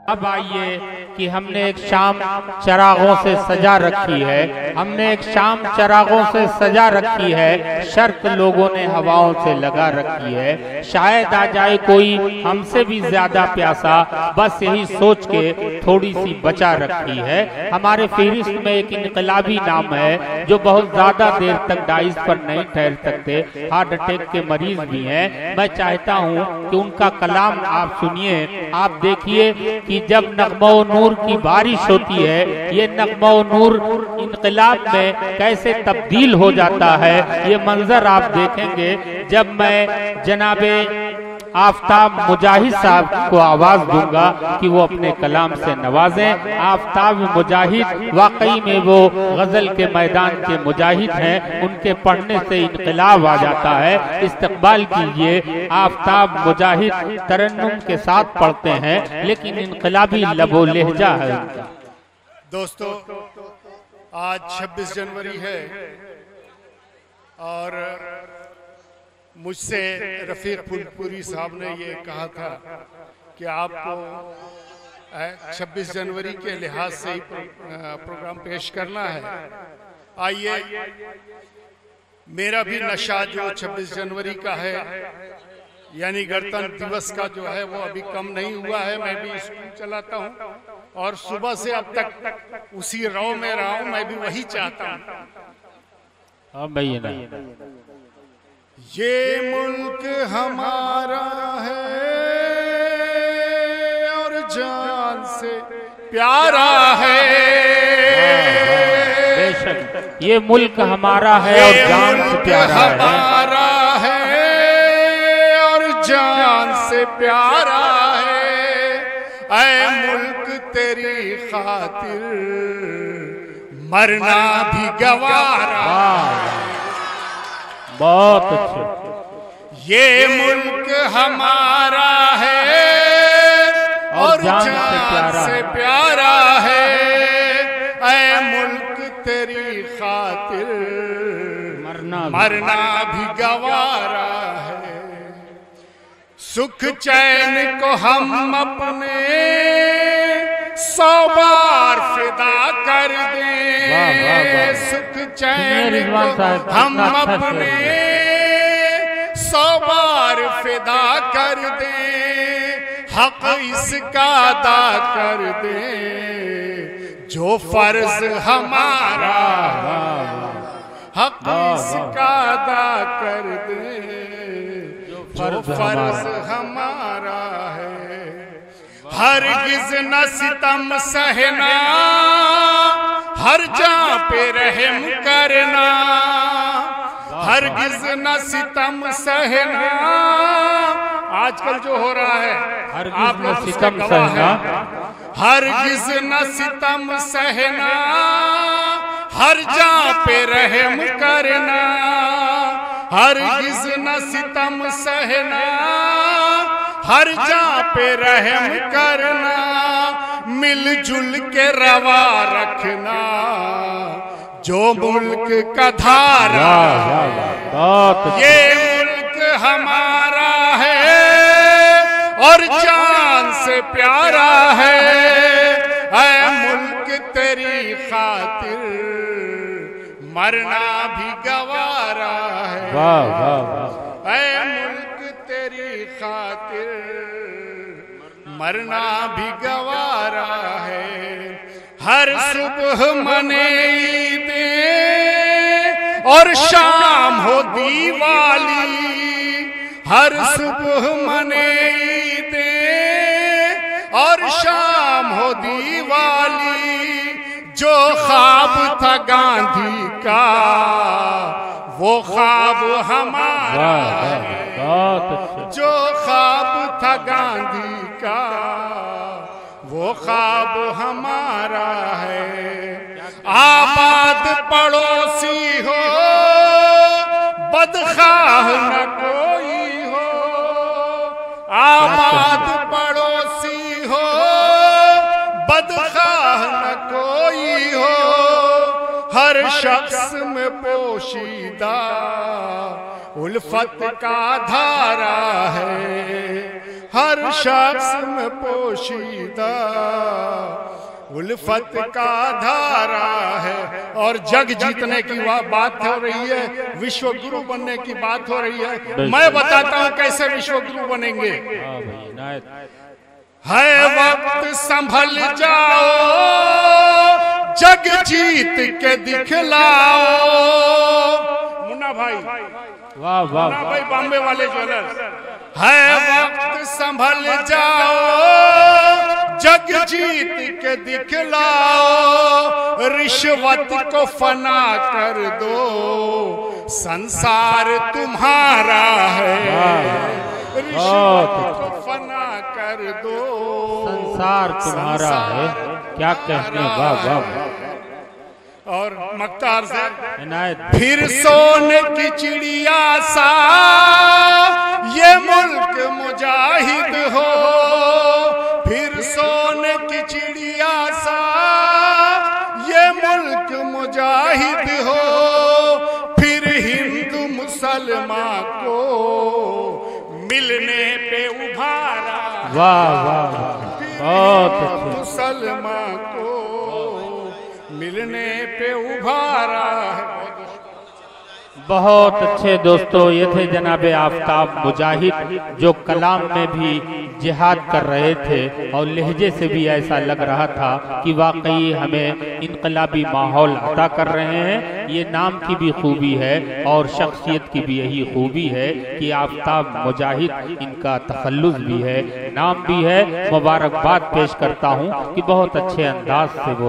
अब आइए कि हमने एक शाम चरागों से सजा रखी है, हमने एक शाम चरागों से सजा रखी है, शर्त लोगों ने हवाओं से लगा रखी है। शायद आ जाए कोई हमसे भी ज्यादा प्यासा, बस यही सोच के थोड़ी सी बचा रखी है। हमारे फहरिस्त में एक इनकलाबी नाम है जो बहुत ज्यादा देर तक डाइस पर नहीं ठहर सकते, हार्ट अटैक के मरीज भी हैं। मैं चाहता हूँ कि उनका कलाम आप सुनिए। आप देखिए कि जब नग़्मा नूर की बारिश होती है, ये नग़्मा नूर इनकलाब में कैसे तब्दील हो जाता है, ये मंजर आप देखेंगे जब मैं जनाबे आफ्ताब मुजाहिद साहब को आवाज दूंगा कि वो अपने कलाम से नवाजें। आफ्ताब मुजाहिद वाकई में वो गजल के मैदान के मुजाहिद हैं, उनके पढ़ने से इनकलाब आ जाता है। इस्तकबाल कीजिए। आफ्ताब मुजाहिद तरन्नुम के साथ पढ़ते हैं लेकिन इनकलाबी लबो लहजा है उनका। दोस्तों, आज 26 जनवरी है और मुझसे रफीक फुलपुरी साहब ने ये कहा था कि आपको 26 जनवरी के लिहाज से ही प्रोग्राम पेश करना है। आइए, मेरा भी नशा जो 26 जनवरी का है यानी गणतंत्र दिवस का जो है वो अभी कम नहीं हुआ है। मैं भी स्कूल चलाता हूँ और सुबह से अब तक उसी रौ में रहा हूँ। मैं भी वही चाहता हूँ। ये मुल्क हमारा है और जान से प्यारा है। बेशक ये मुल्क हमारा है और जान से प्यारा है और जान से प्यारा है। ऐ मुल्क तेरी खातिर मरना भी गवारा। बहुत अच्छे। ये मुल्क हमारा है और जान से प्यारा है। ऐ मुल्क तेरी खातिर मरना भी गवारा है। सुख चैन को हम अपने 100 बार फिदा कर दें। सुख चैन को हम अपने 100 बार फिदा कर दें। हक इसका अदा कर दें जो फर्ज हमारा। हक इसका अदा कर दें जो फर्ज हमारा है। हरगिज़ न सितम सहना, हर जहाँ पे रहम करना। हरगिज़ न सितम सहना। आजकल जो हो रहा है आप लोग उसका गवाह हैं। हरगिज़ न सितम सहना, हर जहाँ पे रहम करना। हरगिज़ न सितम सहना, हर जहाँ पे रहम करना। मिलजुल के रवा रखना जो मुल्क का धारा। ये मुल्क हमारा है और जान से प्यारा है। ऐ मुल्क तेरी खातिर मरना भी गवारा है। ऐ मुल्क तेरी खातिर मरना भी गवारा है। हर सुबह मने ईदें और शाम हो दीवाली। हर सुबह मने ईदें और शाम हो दीवाली। जो ख्वाब था गांधी का वो ख्वाब हमारा है। जो ख्वाब था गांधी का वो ख्वाब हमारा है। आबाद पड़ोसी हो बदखाह न कोई हो। आबाद पड़ोसी हो बदखाह न कोई हो। हर शख्स में पोशीदा उल्फत का धारा है। हर शख्स में पोशीदा उल्फत का धारा है। और जग जीतने की बात हो रही है, विश्व गुरु बनने की बात हो रही है। मैं बताता हूं कैसे विश्व गुरु बनेंगे। है वक्त संभल जाओ, जग जीत के दिखलाओ। मुन्ना भाई, वाह वाह, मुन्ना भाई बॉम्बे वाले ज्वेलर्स। है वक्त संभल जाओ, जग जीत के दिखलाओ। रिश्वत को फना कर दो, संसार तुम्हारा है। रिश्वत को फना कर दो, संसार तुम्हारा है। क्या कहने, वाह वाह। और मक्तार से इनायत, फिर सोने की चिड़िया सा ये मुल्क मुजाहिद हो। फिर सोने की चिड़िया सा ये मुल्क मुजाहिद हो। फिर हिंदू मुसलमान को मिलने पे उभारा। वाह वाह, बहुत अच्छे। मुसलमान को मिलने पे उभारा है। बहुत अच्छे दोस्तों, ये थे जनाबे आफ्ताब मुजाहिद, जो कलाम में भी जिहाद कर रहे थे और लहजे से भी ऐसा लग रहा था कि वाकई हमें इनकलाबी माहौल अता कर रहे हैं। ये नाम की भी खूबी है और शख्सियत की भी यही खूबी है कि आफ्ताब मुजाहिद, इनका तखल्लुस भी है, नाम भी है। मुबारकबाद पेश करता हूँ कि बहुत अच्छे अंदाज से वो